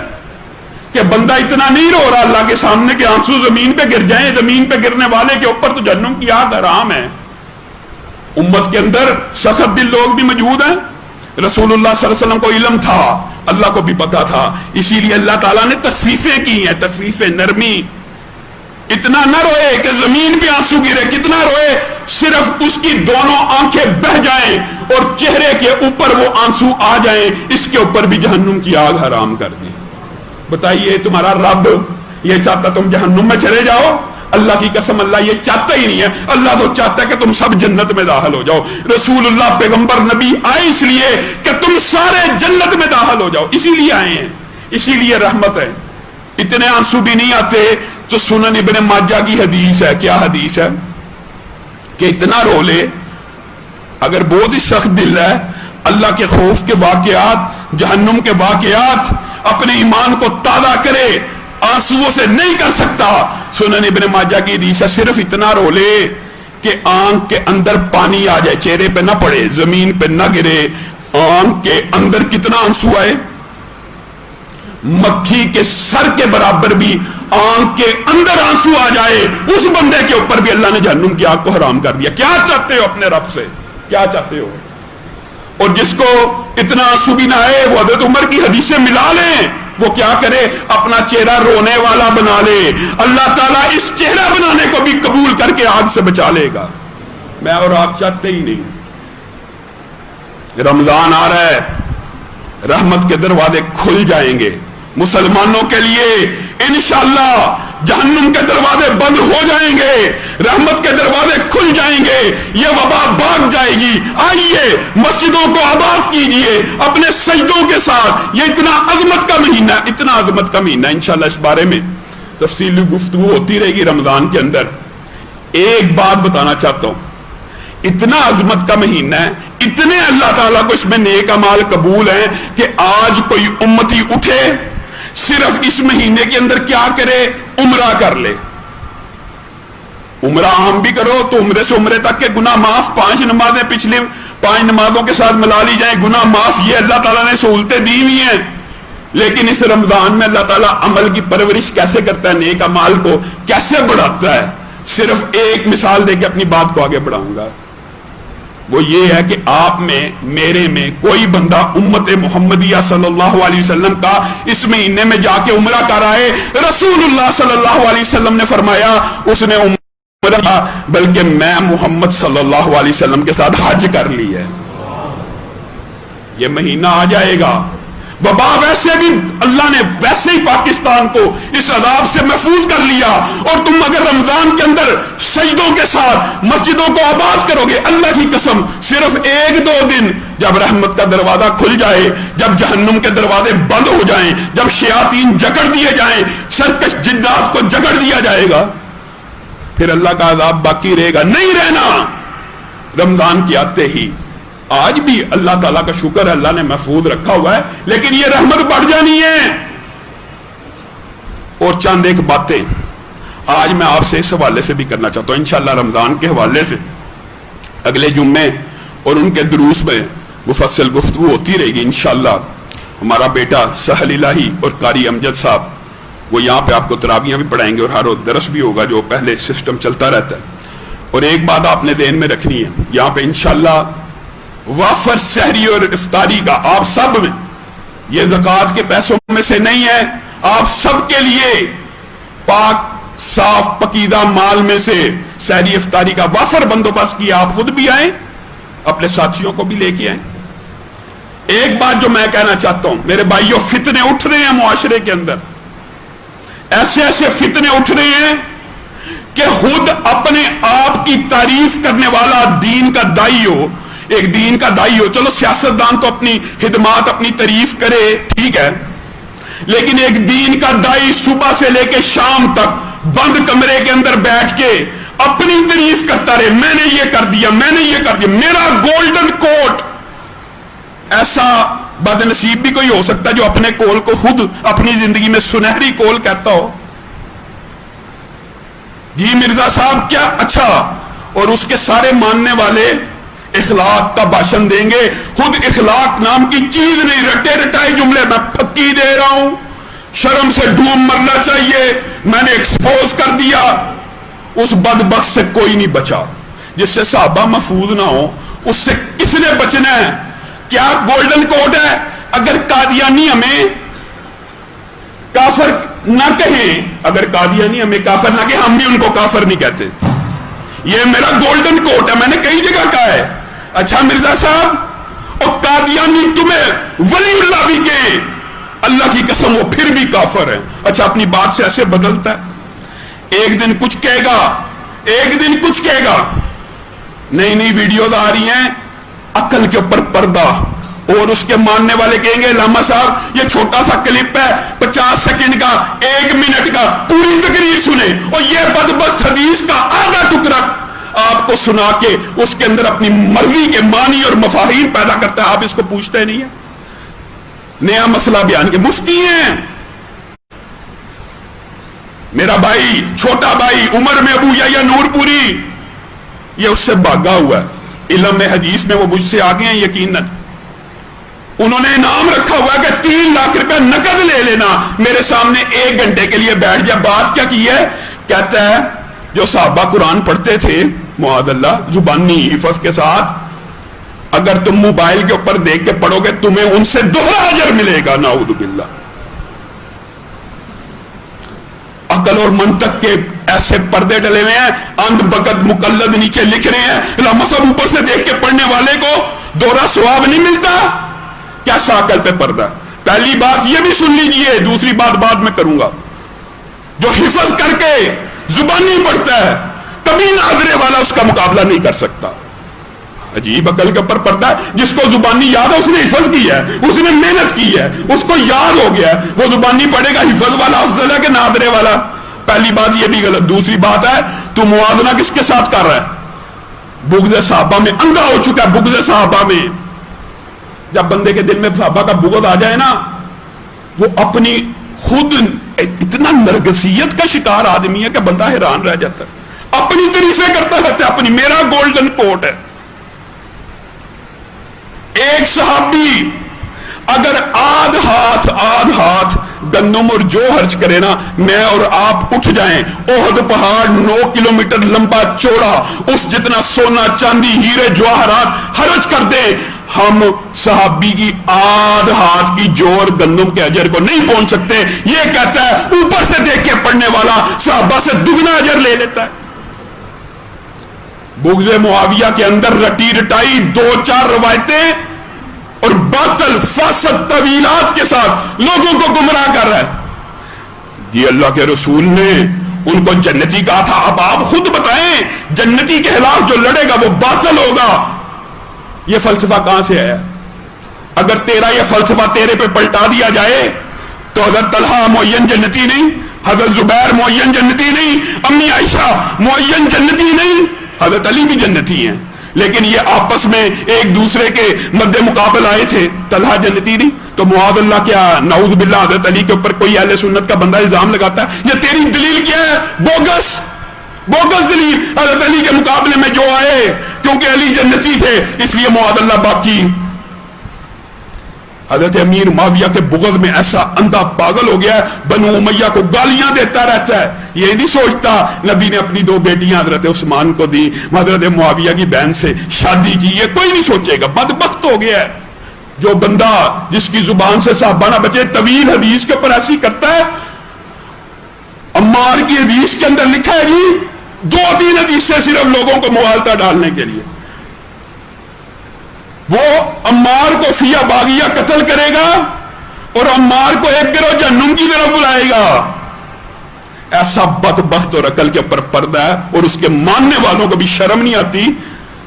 کہ بندہ اتنا نہیں رو رہا اللہ کے سامنے کہ آنسو زمین پہ گر جائیں، زمین پہ گرنے والے کے اوپر تو جہنم کی آگ حرام ہے۔ امت کے اندر سخت دل لوگ بھی موجود ہیں، رسول اللہ صلی اللہ علیہ وسلم کو علم تھا، اللہ کو بھی پتا تھا، اسی لیے اللہ تعالیٰ نے تخفیفیں کی ہیں، تخفیفیں، نرمی۔ اتنا نہ روئے کہ زمین پہ آنسو گرے، کتنا روئے صرف اس کی دونوں آنکھیں بہہ جائیں اور چہرے کے اوپر وہ آنسو آ جائیں، اس کے اوپر بھی جہنم کی آگ حرام کر دی۔ بتائیے تمہارا رب یہ چاہتا تم جہنم میں چلے جاؤ؟ اللہ کی قسم اللہ یہ چاہتا ہی نہیں ہے، اللہ تو چاہتا ہے کہ تم سب جنت میں داخل ہو جاؤ۔ رسول اللہ پیغمبر نبی آئے اس لیے کہ تم سارے جنت میں داخل ہو جاؤ، اسی لیے آئے ہیں، اسی لیے رحمت ہے۔ اتنے آنسو بھی نہیں آتے تو سنن ابن ماجہ کی حدیث ہے، کیا حدیث ہے کہ اتنا رو لے، اگر بہت ہی سخت دل ہے، اللہ کے خوف کے واقعات، جہنم کے واقعات، اپنے ایمان کو تازہ کرے، آنسوؤں سے نہیں کر سکتا۔ سنن ابن ماجہ کی حدیث ہے، صرف اتنا رو لے کہ آنکھ کے اندر پانی آ جائے، چہرے پہ نہ پڑے، زمین پہ نہ گرے، آنکھ کے اندر کتنا آنسو آئے، مکھی کے سر کے برابر بھی آنکھ کے اندر آنسو آ جائے، اس بندے کے اوپر بھی اللہ نے جہنم کی آگ کو حرام کر دیا۔ کیا چاہتے ہو اپنے رب سے؟ کیا چاہتے ہو؟ اور جس کو اتنا آنسو بھی نہ آئے، وہ حضرت عمر کی حدیثیں ملا لیں، وہ کیا کرے؟ اپنا چہرہ رونے والا بنا لے، اللہ تعالیٰ اس چہرہ بنانے کو بھی قبول کر کے آگ سے بچا لے گا۔ میں اور آپ چاہتے ہی نہیں۔ رمضان آ رہا ہے، رحمت کے دروازے کھل جائیں گے مسلمانوں کے لیے، انشاءاللہ جہنم کے دروازے بند ہو جائیں گے، رحمت کے دروازے کھل جائیں گے، یہ وبا بھاگ جائے گی۔ آئیے مسجدوں کو آباد کیجئے اپنے سجدوں کے ساتھ۔ یہ اتنا عظمت کا مہینہ، اتنا عظمت کا مہینہ، انشاءاللہ اس بارے میں تفصیلی گفتگو ہوتی رہے گی رمضان کے اندر۔ ایک بات بتانا چاہتا ہوں، اتنا عظمت کا مہینہ ہے، اتنے اللہ تعالیٰ کو اس میں نیک اعمال قبول ہیں کہ آج کوئی امتی اٹھے، صرف اس مہینے کے اندر کیا کرے؟ عمرہ کر لے۔ عمرہ عام بھی کرو تو عمرے سے عمرے تک کے گناہ معاف، 5 نمازیں پچھلی 5 نمازوں کے ساتھ ملا لی جائیں، گناہ معاف، یہ اللہ تعالیٰ نے سہولتیں دی ہوئی ہیں۔ لیکن اس رمضان میں اللہ تعالیٰ عمل کی پرورش کیسے کرتا ہے، نیک اعمال کو کیسے بڑھاتا ہے، صرف ایک مثال دے کے اپنی بات کو آگے بڑھاؤں گا۔ وہ یہ ہے کہ آپ میں میرے میں کوئی بندہ امت محمدیہ صلی اللہ علیہ وسلم کا اس مہینے میں جا کے عمرہ کر آئے. رسول اللہ صلی اللہ علیہ وسلم نے فرمایا اس نے عمرہ بلکہ میں محمد صلی اللہ علیہ وسلم کے ساتھ حج کر لی ہے. یہ مہینہ آ جائے گا. وبا ویسے بھی اللہ نے ویسے ہی پاکستان کو اس عذاب سے محفوظ کر لیا, اور تم اگر رمضان کے اندر سجدوں کے ساتھ مسجدوں کو آباد کرو گے, اللہ کی قسم صرف 1-2 دن جب رحمت کا دروازہ کھل جائے, جب جہنم کے دروازے بند ہو جائیں, جب شیاطین جکڑ دیے جائیں, سرکش جنات کو جکڑ دیا جائے گا, پھر اللہ کا عذاب باقی رہے گا نہیں رہنا. رمضان کے آتے ہی آج بھی اللہ تعالیٰ کا شکر ہے اللہ نے محفوظ رکھا ہوا ہے, لیکن یہ رحمت بڑھ جانی ہے. اور چند ایک باتیں آج میں آپ سے اس حوالے سے بھی کرنا چاہتا ہوں, انشاءاللہ رمضان کے حوالے سے اگلے جمعے اور ان کے دروس میں مفصل گفتگو ہوتی رہے گی انشاءاللہ. ہمارا بیٹا سہل الہی اور قاری امجد صاحب وہ یہاں پہ آپ کو تراویحاں بھی پڑھائیں گے اور ہر روز درس بھی ہوگا جو پہلے سسٹم چلتا رہتا ہے. اور ایک بات آپ نے ذہن میں رکھنی ہے, یہاں پہ انشاءاللہ وافر سحری اور افطاری کا آپ سب میں, یہ زکوٰۃ کے پیسوں میں سے نہیں ہے, آپ سب کے لیے پاک صاف پکیدہ مال میں سے سحری افطاری کا وافر بندوبست کیا. آپ خود بھی آئیں, اپنے ساتھیوں کو بھی لے کے آئیں. ایک بات جو میں کہنا چاہتا ہوں میرے بھائیوں, فتنے اٹھ رہے ہیں معاشرے کے اندر, ایسے ایسے فتنے اٹھ رہے ہیں کہ خود اپنے آپ کی تعریف کرنے والا دین کا دائی ہو, ایک دین کا دائی ہو, چلو سیاستدان تو اپنی خدمات اپنی تعریف کرے ٹھیک ہے, لیکن ایک دین کا دائی صبح سے لے کے شام تک بند کمرے کے اندر بیٹھ کے اپنی تعریف کرتا رہے, میں نے یہ کر دیا, میں نے یہ کر دیا, میرا گولڈن کوٹ. ایسا بد نصیب بھی کوئی ہو سکتا ہے جو اپنے کول کو خود اپنی زندگی میں سنہری کول کہتا ہو. جی مرزا صاحب کیا اچھا, اور اس کے سارے ماننے والے اخلاق کا بھاشن دیں گے, خود اخلاق نام کی چیز نہیں, رٹے رٹائے جملے میں پھکی دے رہا ہوں, شرم سے ڈوب مرنا چاہیے, میں نے ایکسپوز کر دیا. اس بدبخت سے کوئی نہیں بچا جس سے صحابہ محفوظ نہ ہو, اس سے کس نے بچنا ہے؟ کیا گولڈن کوڈ ہے؟ اگر قادیانی ہمیں کافر نہ کہیں, اگر قادیانی ہمیں کافر نہ کہیں, ہم بھی ان کو کافر نہیں کہتے. یہ میرا گولڈن کوٹ ہے, میں نے کئی جگہ کہا ہے. اچھا مرزا صاحب اور قادیانی تمہیں ولی اللہ بھی کہیں, اللہ کی قسم وہ پھر بھی کافر ہے. اچھا اپنی بات سے ایسے بدلتا ہے, ایک دن کچھ کہے گا, ایک دن کچھ کہے گا. نئی نئی ویڈیوز آ رہی ہیں عقل کے اوپر پردہ, اور اس کے ماننے والے کہیں گے علامہ صاحب یہ چھوٹا سا کلپ ہے 50 سیکنڈ کا, 1 منٹ کا, پوری تقریر سنیں, اور یہ بدبخت حدیث کا آدھا ٹکڑا آپ کو سنا کے اس کے اندر اپنی مرضی کے معنی اور مفاہیم پیدا کرتا ہے. آپ اس کو پوچھتے نہیں ہیں, نیا مسئلہ بیان کے مفتی ہیں. میرا بھائی چھوٹا بھائی عمر میں ابو یا نور پوری, یہ اس سے بھاگا ہوا ہے, علم حدیث میں وہ مجھ سے آگے ہیں یقیناً. انہوں نے انعام رکھا ہوا کہ 3 لاکھ روپے نقد لے لینا, میرے سامنے 1 گھنٹے کے لیے بیٹھ جائے. بات کیا کی ہے؟ کہتا ہے جو صحابہ قرآن پڑھتے تھے معاذ اللہ زبانی حفظ کے ساتھ, اگر تم موبائل کے اوپر دیکھ کے پڑھو گے تمہیں ان سے 2 اجر ملے گا. نعوذ باللہ. عقل اور منطق کے ایسے پردے ڈلے ہوئے ہیں, اندھ بکت مقلد نیچے لکھ رہے ہیں, علامہ صاحب اوپر سے دیکھ کے پڑھنے والے کو دوہرا ثواب نہیں ملتا. کیسا عقل پہ پردہ؟ پہلی بات یہ بھی سن لیجئے, دوسری بات بعد میں کروں گا. جو حفظ کر کے زبانی پڑھتا ہے کبھی ناظرے والا اس کا مقابلہ نہیں کر سکتا. عجیب عقل کے اوپر پڑتا ہے, جس کو زبانی یاد ہے اس نے حفظ کی ہے, اس نے محنت کی ہے, اس کو یاد ہو گیا ہے, وہ زبانی پڑھے گا. حفظ والا افضل ہے کہ ناظرے والا؟ پہلی بات یہ بھی غلط. دوسری بات ہے تو موازنہ کس کے ساتھ کر رہا ہے؟ بغض صحابہ میں اندھا ہو چکا ہے. بغض صحابہ میں جب بندے کے دل میں صحابہ کا بغض آ جائے نا, وہ اپنی خود اتنا نرگسیت کا شکار آدمی ہے کہ بندہ حیران رہ جاتا ہے, اپنی تعریفیں کرتا رہتا ہے اپنی. میرا گولڈن کوٹ ہے. ایک صحابی اگر آدھ ہاتھ گندم اور جو خرچ کرے نا، میں اور آپ اٹھ جائیں، احد پہاڑ 9 کلومیٹر لمبا چوڑا، اس جتنا سونا چاندی ہیرے جواہرات خرچ کر دیں، ہم صحابی کی آدھ ہاتھ کی جور گندم کے اجر کو نہیں پہنچ سکتے۔ یہ کہتا ہے اوپر سے دیکھ کے پڑھنے والا صحابہ سے دگنا اجر لے لیتا ہے۔ بغض معاویہ کے اندر رٹی رٹائی 2-4 روایتیں اور باطل فاسد طویلات کے ساتھ لوگوں کو گمراہ کر رہا ہے۔ یہ اللہ کے رسول نے ان کو جنتی کہا تھا، اب آپ خود بتائیں جنتی کے خلاف جو لڑے گا وہ باطل ہوگا۔ یہ فلسفہ کہاں سے آیا؟ اگر تیرا یہ فلسفہ تیرے پہ پلٹا دیا جائے تو حضرت طلحہ معین جنتی نہیں، حضرت زبیر معین جنتی نہیں، امی عائشہ معین جنتی نہیں، حضرت علی بھی جنتی ہیں، لیکن یہ آپس میں ایک دوسرے کے مد مقابل آئے تھے۔ طلحہ جنتی نہیں تو معاذ اللہ کیا نعوذ باللہ حضرت علی کے اوپر کوئی اہل سنت کا بندہ الزام لگاتا ہے، یہ تیری دلیل کیا ہے؟ بوگس دلیل۔ حضرت علی کے مقابلے میں جو آئے کیونکہ علی جنتی تھے اس لیے معاذ اللہ باقی۔ حضرت امیر معاویہ کے بغض میں ایسا اندھا پاگل ہو گیا ہے، بنو امیہ کو گالیاں دیتا رہتا ہے، یہ نہیں سوچتا نبی نے اپنی 2 بیٹیاں حضرت عثمان کو دی، حضرت معاویہ کی بہن سے شادی کی، یہ کوئی نہیں سوچے گا۔ بدبخت ہو گیا ہے جو بندہ جس کی زبان سے صحابہ نہ بچے، طویل حدیث کے اوپر ایسی کرتا ہے۔ عمار کی حدیث کے اندر لکھا ہے جی 2-3 حدیث سے صرف لوگوں کو مغالطہ ڈالنے کے لیے، وہ عمار کو فیہ باغیہ قتل کرے گا اور عمار کو ایک گروہ جہنم کی طرف بلائے گا۔ ایسا بدبخت اور عقل کے اوپر پردہ ہے، اور اس کے ماننے والوں کو بھی شرم نہیں آتی۔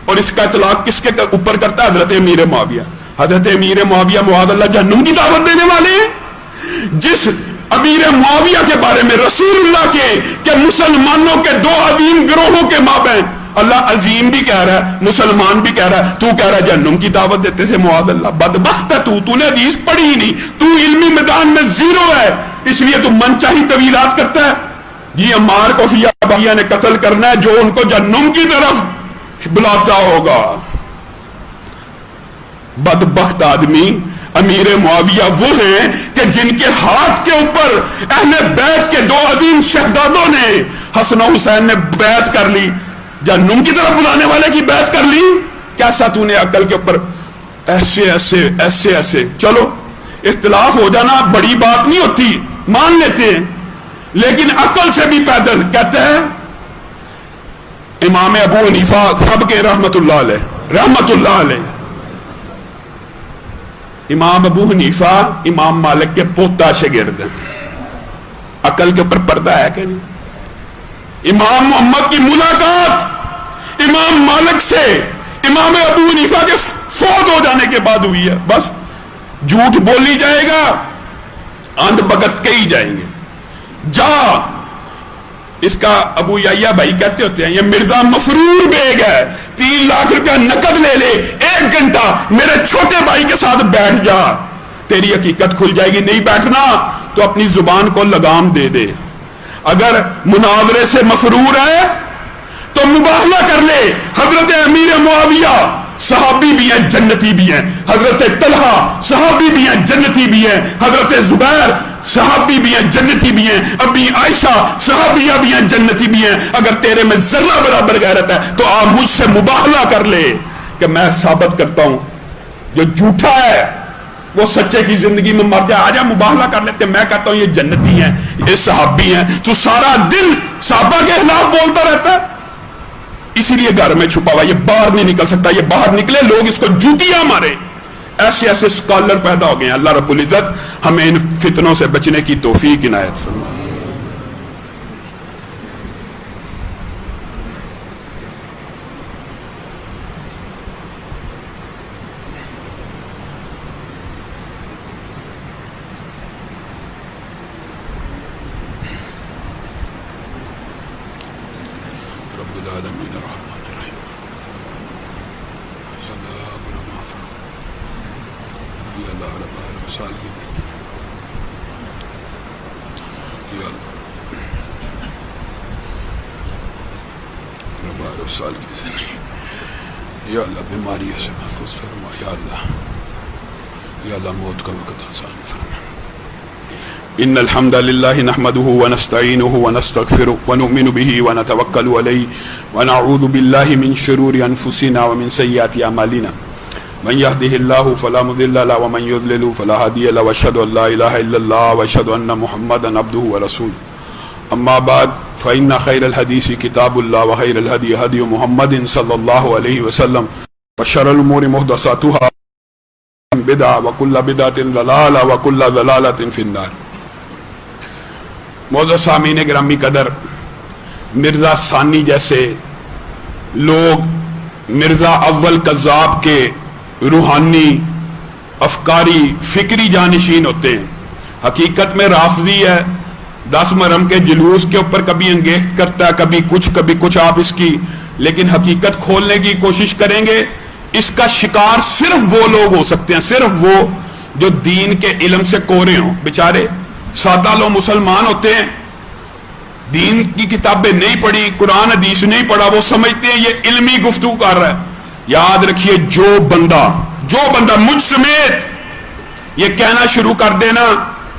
اور اس کا اطلاق کس کے اوپر کرتا ہے؟ حضرت امیر معاویہ۔ حضرت امیر معاویہ معاذ اللہ جہنم کی دعوت دینے والے ہیں۔ جس امیر معاویہ کے بارے میں رسول اللہ کے مسلمانوں کے 2 عظیم گروہوں کے مابین اللہ عظیم بھی کہہ رہا ہے، مسلمان بھی کہہ رہا ہے، تو کہہ رہا ہے جہنم کی دعوت دیتے تھے۔ معاذ اللہ بدبخت ہے تو نے حدیث پڑھی ہی نہیں، تو علمی میدان میں زیرو ہے، اس لیے تو من چاہی طویلات کرتا ہے۔ یہ عمار کو فیہ باغیہ نے قتل کرنا ہے جو ان کو جہنم کی طرف بلاتا ہوگا۔ بدبخت آدمی امیر معاویہ وہ ہیں کہ جن کے ہاتھ کے اوپر اہل بیت کے 2 عظیم شہدادوں نے، حسن و حسین نے بیعت کر لی، جہنم کی طرف بلانے والے کی بیعت کر لی۔ کیسا تو نے عقل کے اوپر ایسے چلو اختلاف ہو جانا بڑی بات نہیں ہوتی، مان لیتے ہیں، لیکن عقل سے بھی پیدل۔ کہتے ہیں امام ابو حنیفہ سب کے رحمت اللہ علیہ، امام ابو حنیفہ امام مالک کے پوتا شاگرد ہیں، عقل کے اوپر پردہ ہے کہ نہیں؟ امام محمد کی ملاقات امام مالک سے امام ابو حنیفہ کے فوت ہو جانے کے بعد ہوئی ہے۔ بس جھوٹ بولی جائے گا، اندھ بگت کے ہی جائیں گے۔ جا اس کا ابو یحییٰ بھائی کہتے ہوتے ہیں یہ مرزا مفرور بیگ ہے، 3 لاکھ روپیہ نقد لے لے، 1 گھنٹہ میرے چھوٹے بھائی کے ساتھ بیٹھ جا، تیری حقیقت کھل جائے گی۔ نہیں بیٹھنا تو اپنی زبان کو لگام دے دے۔ اگر مناظرے سے مفرور ہے تو مباہلہ کر لے۔ حضرت امیر معاویہ صحابی بھی ہیں جنتی بھی ہیں، حضرت طلحہ صحابی بھی ہیں جنتی بھی ہیں، حضرت زبیر صحابی بھی ہیں جنتی بھی ہیں، ابی عائشہ صحابیہ بھی ہیں جنتی بھی ہیں۔ اگر تیرے میں ذرہ برابر غیرت ہے تو آپ مجھ سے مباہلہ کر لے کہ میں ثابت کرتا ہوں جو جھوٹا ہے وہ سچے کی زندگی میں مر جائے، آجا مباہلہ کر لیتے، میں کہتا ہوں یہ جنتی ہیں، یہ صحابی ہیں۔ تو سارا دن صحابہ کے خلاف بولتا رہتا ہے، اسی لیے گھر میں چھپا ہوا، یہ باہر نہیں نکل سکتا، یہ باہر نکلے لوگ اس کو جوتیاں مارے۔ ایسے اسکالر پیدا ہو گئے ہیں۔ اللہ رب العزت ہمیں ان فتنوں سے بچنے کی توفیق عنایت فرمائے۔ سال کی زندگی یا اللہ بیماریوں سے محفوظ فرما، یا اللہ موت کا وقت آسان فرما۔ إن الحمد لله نحمده ونستعينه ونستغفره ونؤمن به ونتوكل عليه ونعوذ بالله من شرور أنفسنا ومن سيئات أعمالنا من يهده الله فلا مضل له ومن يضلل فلا هادي له وأشهد أن لا إله إلا الله وأشهد أن محمدا عبده ورسوله أما بعد فإن خير الحديث كتاب الله وخير الهدي هدي محمد صلى الله عليه وسلم وشر الأمور محدثاتها بدعة وكل بدعة ضلالة وكل ضلالة في النار. معزز سامعین گرامی قدر، مرزا ثانی جیسے لوگ مرزا اول کذاب کے روحانی افکاری فکری جانشین ہوتے ہیں. حقیقت میں رافضی ہے، 10 محرم کے جلوس کے اوپر کبھی انگیخت کرتا ہے، کبھی کچھ آپ اس کی، لیکن حقیقت کھولنے کی کوشش کریں گے. اس کا شکار صرف وہ لوگ ہو سکتے ہیں، صرف وہ جو دین کے علم سے کورے ہوں. بیچارے سادہ لوگ مسلمان ہوتے ہیں، دین کی کتابیں نہیں پڑھی، قرآن حدیث نہیں پڑھا، وہ سمجھتے ہیں یہ علمی گفتگو کر رہا ہے. یاد رکھیے، جو بندہ مجھ سمیت یہ کہنا شروع کر دینا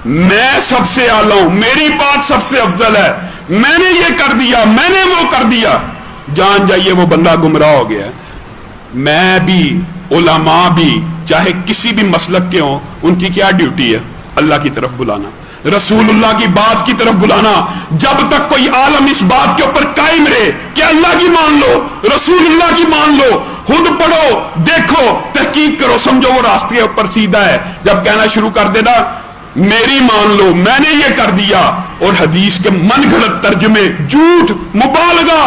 میں سب سے اعلیٰ ہوں، میری بات سب سے افضل ہے، میں نے یہ کر دیا، میں نے وہ کر دیا، جان جائیے وہ بندہ گمراہ ہو گیا ہے. میں بھی، علماء بھی، چاہے کسی بھی مسلک کے ہوں، ان کی کیا ڈیوٹی ہے؟ اللہ کی طرف بلانا، رسول اللہ کی بات کی طرف بلانا. جب تک کوئی عالم اس بات کے اوپر قائم رہے کہ اللہ کی مان لو، رسول اللہ کی مان لو، خود پڑھو، دیکھو، تحقیق کرو، سمجھو وہ راستے کے اوپر سیدھا ہے. جب کہنا شروع کر دینا میری مان لو، میں نے یہ کر دیا، اور حدیث کے من گھڑت ترجمے، جھوٹ، مبالغہ،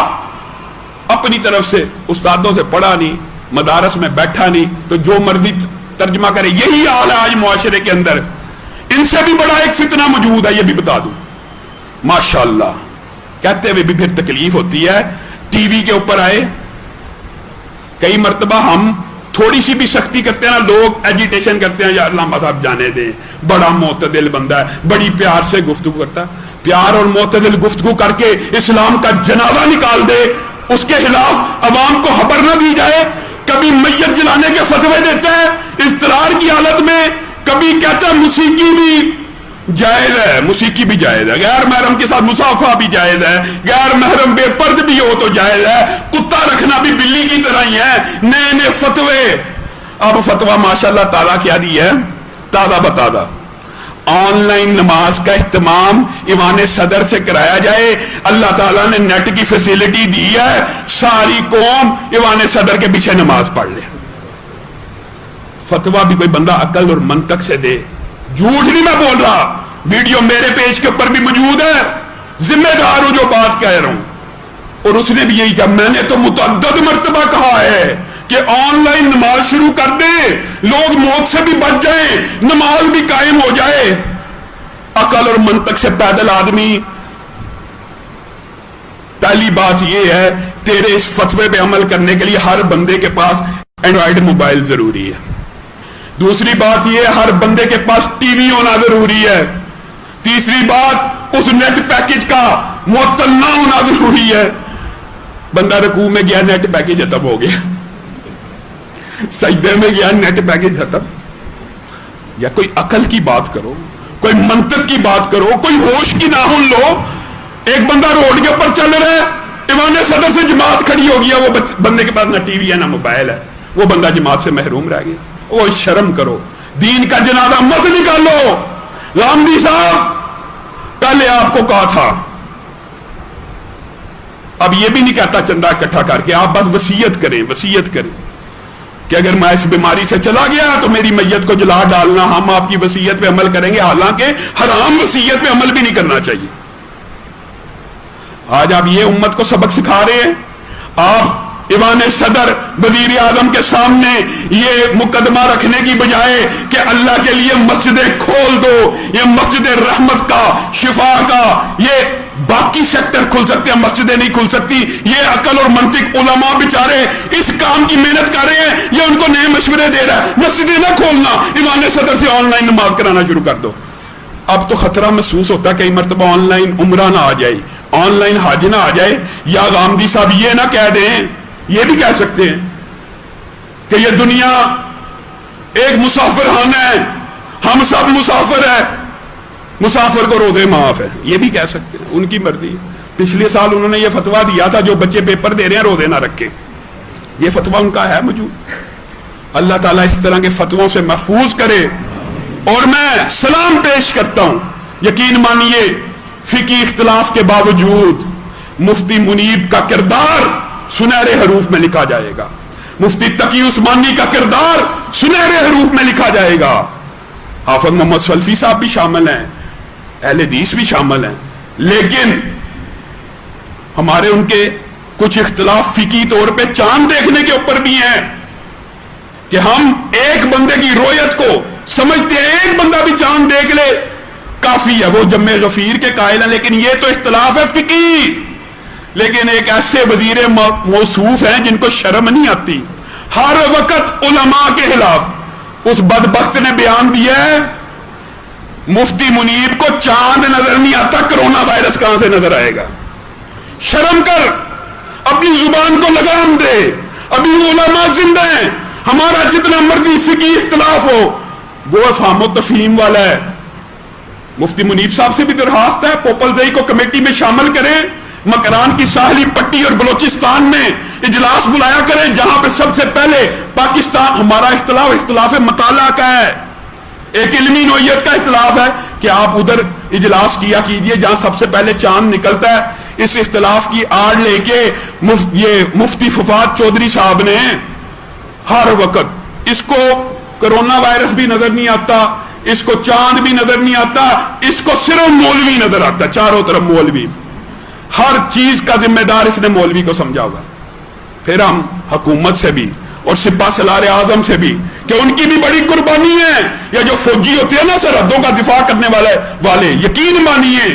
اپنی طرف سے استادوں سے پڑھا نہیں، مدارس میں بیٹھا نہیں، تو جو مرضی ترجمہ کرے. یہی حال ہے آج معاشرے کے اندر. ان سے بھی بڑا ایک فتنہ موجود ہے، یہ بھی بتا دوں. ماشاءاللہ کہتے ہوئے بھی پھر تکلیف ہوتی ہے. ٹی وی کے اوپر آئے، کئی مرتبہ ہم تھوڑی سی بھی سختی کرتے ہیں نا، لوگ ایجیٹیشن کرتے ہیں، یا اللہ مذہب جانے دیں، بڑا معتدل بندہ ہے، بڑی پیار سے گفتگو کرتا ہے. پیار اور معتدل گفتگو کر کے اسلام کا جنازہ نکال دے، اس کے خلاف عوام کو خبر نہ دی جائے. کبھی میت جلانے کے فتوے دیتا ہے اضطرار کی حالت میں، کبھی کہتا ہے موسیقی بھی جائز ہے، موسیقی بھی جائز ہے، غیر محرم کے ساتھ مصافحہ بھی جائز ہے، غیر محرم بے پرد بھی ہو تو جائز ہے، کتا رکھنا بھی بلی کی طرح ہی ہے. نئے فتوے. اب فتویٰ ماشاءاللہ تعالیٰ کیا دی ہے؟ تازہ بتازہ. آن لائن نماز کا اہتمام ایوان صدر سے کرایا جائے. اللہ تعالیٰ نے نیٹ کی فیسلٹی دی ہے، ساری قوم ایوان صدر کے پیچھے نماز پڑھ لے. فتویٰ بھی کوئی بندہ عقل اور منطق سے دے. جھوٹ نہیں میں بول رہا، ویڈیو میرے پیج کے اوپر بھی موجود ہے، ذمہ دار ہوں جو بات کہہ رہا ہوں. اور اس نے بھی یہی کہا، میں نے تو متعدد مرتبہ کہا ہے کہ آن لائن نماز شروع کر دیں، لوگ موت سے بھی بچ جائیں، نماز بھی قائم ہو جائے. عقل اور منطق سے پیدل آدمی. پہلی بات یہ ہے، تیرے اس فتوے پہ عمل کرنے کے لیے ہر بندے کے پاس اینڈرائیڈ موبائل ضروری ہے. دوسری بات یہ، ہر بندے کے پاس ٹی وی ہونا ضروری ہے. تیسری بات، اس نیٹ پیکج کا معطل نہ ہونا ضروری ہے. بندہ رکوع میں گیا، نیٹ پیکج ختم ہو گیا، سجدے میں گیا، نیٹ پیکج ختم. یا کوئی عقل کی بات کرو، کوئی منطق کی بات کرو، کوئی ہوش کی ناخن لو. ایک بندہ روڈ کے اوپر چل رہا ہے، ایوان صدر سے جماعت کھڑی ہو گیا، وہ بندے کے پاس نہ ٹی وی ہے نہ موبائل ہے، وہ بندہ جماعت سے محروم رہ گیا. وہ شرم کرو، دین کا جنازہ مت نکالو. لامدی صاحب پہلے آپ کو کہا تھا، اب یہ بھی نہیں کہتا چندہ اکٹھا کر کے، آپ بس وصیت کریں کہ اگر میں اس بیماری سے چلا گیا تو میری میت کو جلا ڈالنا. ہم آپ کی وصیت پہ عمل کریں گے، حالانکہ حرام وصیت پہ عمل بھی نہیں کرنا چاہیے. آج آپ یہ امت کو سبق سکھا رہے ہیں. آپ ایوان صدر، وزیر اعظم کے سامنے یہ مقدمہ رکھنے کی بجائے کہ اللہ کے لیے مسجدیں کھول دو، یہ مسجد رحمت کا، شفا کا، یہ باقی سیکٹر کھل سکتے ہیں، مسجدیں نہیں کھل سکتی. یہ عقل اور منطق علماء بیچارے اس کام کی محنت کر رہے ہیں، یہ ان کو نئے مشورے دے رہا ہے. مسجدیں نہ کھولنا، ایوان صدر سے آن لائن نماز کرانا شروع کر دو. اب تو خطرہ محسوس ہوتا ہے کئی مرتبہ آن لائن عمرہ نہ آ جائے، آن لائن حج نہ آ جائے. یا غامدی صاحب یہ نہ کہہ دیں، یہ بھی کہہ سکتے ہیں کہ یہ دنیا ایک مسافر خانہ ہے، ہم سب مسافر ہیں. مسافر کو روزے معاف ہے، یہ بھی کہہ سکتے ہیں، ان کی مرضی۔ پچھلے سال انہوں نے یہ فتویٰ دیا تھا جو بچے پیپر دے رہے ہیں روزے نہ رکھے، یہ فتویٰ ان کا ہے موجود۔ اللہ تعالیٰ اس طرح کے فتووں سے محفوظ کرے۔ اور میں سلام پیش کرتا ہوں، یقین مانیے فقہی اختلاف کے باوجود مفتی منیب کا کردار سنہرے حروف میں لکھا جائے گا، مفتی تقی عثمانی کا کردار سنہرے حروف میں لکھا جائے گا، حافظ محمد سلفی صاحب بھی شامل ہیں، اہل حدیث بھی شامل ہیں، لیکن ہمارے ان کے کچھ اختلاف فقہی طور پہ چاند دیکھنے کے اوپر بھی ہیں کہ ہم ایک بندے کی رویت کو سمجھتے ہیں، ایک بندہ بھی چاند دیکھ لے کافی ہے، وہ جمع غفیر کے قائل ہیں، لیکن یہ تو اختلاف ہے فقہی۔ لیکن ایک ایسے وزیر موصوف ہیں جن کو شرم نہیں آتی، ہر وقت علماء کے خلاف۔ اس بدبخت نے بیان دیا ہے مفتی منیب کو چاند نظر نہیں آتا، کرونا وائرس کہاں سے نظر آئے گا؟ شرم کر، اپنی زبان کو لگام دے، ابھی علماء زندہ ہیں، ہمارا جتنا مرضی فقہی اختلاف ہو وہ افہام و تفہیم والا ہے۔ مفتی منیب صاحب سے بھی درخواست ہے پوپلزئی کو کمیٹی میں شامل کریں، مکران کی ساحلی پٹی اور بلوچستان میں اجلاس بلایا کریں جہاں پہ سب سے پہلے پاکستان، ہمارا اختلاف مطالعہ کا ہے، ایک علمی نوعیت کا اختلاف ہے کہ آپ ادھر اجلاس کیا کیجئے جہاں سب سے پہلے چاند نکلتا ہے۔ اس اختلاف کی آڑ لے کے یہ مفتی ففاد چودھری صاحب نے ہر وقت اس کو کرونا وائرس بھی نظر نہیں آتا، اس کو چاند بھی نظر نہیں آتا، اس کو صرف مولوی نظر آتا، چاروں طرف مولوی، ہر چیز کا ذمہ دار اس نے مولوی کو سمجھا ہوگا۔ پھر ہم حکومت سے بھی اور سپاہ سالار اعظم سے بھی کہ ان کی بھی بڑی قربانی ہے، یا جو فوجی ہوتے ہیں نا سرحدوں کا دفاع کرنے والے، یقین مانیے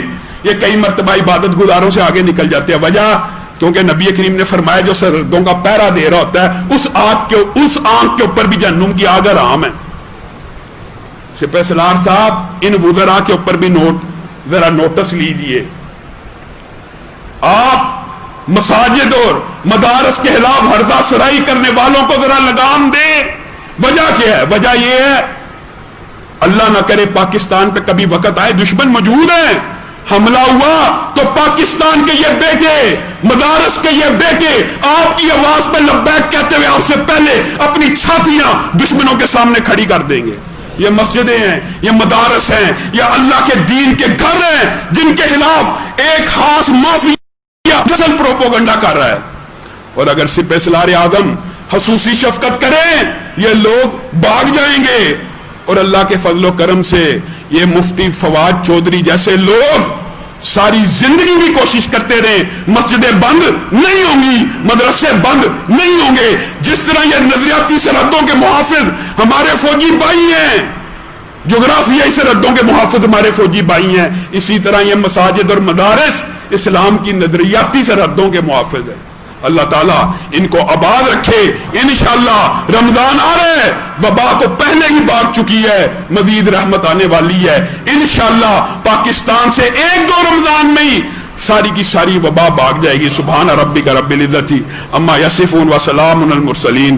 یہ کئی مرتبہ عبادت گزاروں سے آگے نکل جاتے ہیں۔ وجہ کیونکہ نبی کریم نے فرمایا جو سرحدوں کا پہرا دے رہا ہوتا ہے اس آنکھ کے اوپر بھی جہنم کی آگ حرام ہے۔ سپاہ سالار صاحب ان وزراء کے اوپر بھی ذرا نوٹس لیجیے، آپ مساجد اور مدارس کے خلاف ہردہ سرائی کرنے والوں کو ذرا لگام دیں۔ وجہ کیا ہے؟ وجہ یہ ہے اللہ نہ کرے پاکستان پہ کبھی وقت آئے، دشمن موجود ہیں، حملہ ہوا تو پاکستان کے یہ بیٹے، مدارس کے یہ بیٹے آپ کی آواز پہ لبیک کہتے ہوئے آپ سے پہلے اپنی چھاتیاں دشمنوں کے سامنے کھڑی کر دیں گے۔ یہ مسجدیں ہیں، یہ مدارس ہیں، یہ اللہ کے دین کے گھر ہیں جن کے خلاف ایک خاص مافیا اصل پروپوگنڈا کر رہا ہے۔ اور اگر سپہ سالار اعظم خصوصی شفقت کریں یہ لوگ بھاگ جائیں گے، اور اللہ کے فضل و کرم سے یہ مفتی فواد چودھری جیسے لوگ ساری زندگی بھی کوشش کرتے رہے، مسجدیں بند نہیں ہوں گی، مدرسے بند نہیں ہوں گے۔ جس طرح یہ نظریاتی سرحدوں کے محافظ ہمارے فوجی بھائی ہیں، جغرافیائی سرحدوں کے محافظ ہمارے فوجی بھائی ہیں، اسی طرح یہ مساجد اور مدارس اسلام کی نظریاتی سرحدوں کے محافظ ہیں۔ اللہ تعالیٰ ان کو آباد رکھے۔ انشاءاللہ رمضان آ رہا ہے، وبا تو پہلے ہی بھاگ چکی ہے، مزید رحمت آنے والی ہے۔ انشاءاللہ پاکستان سے ایک دو رمضان میں ہی ساری کی ساری وبا بھاگ جائے گی۔ سبحان ربک رب العزت عما یصفون وسلام علی المرسلین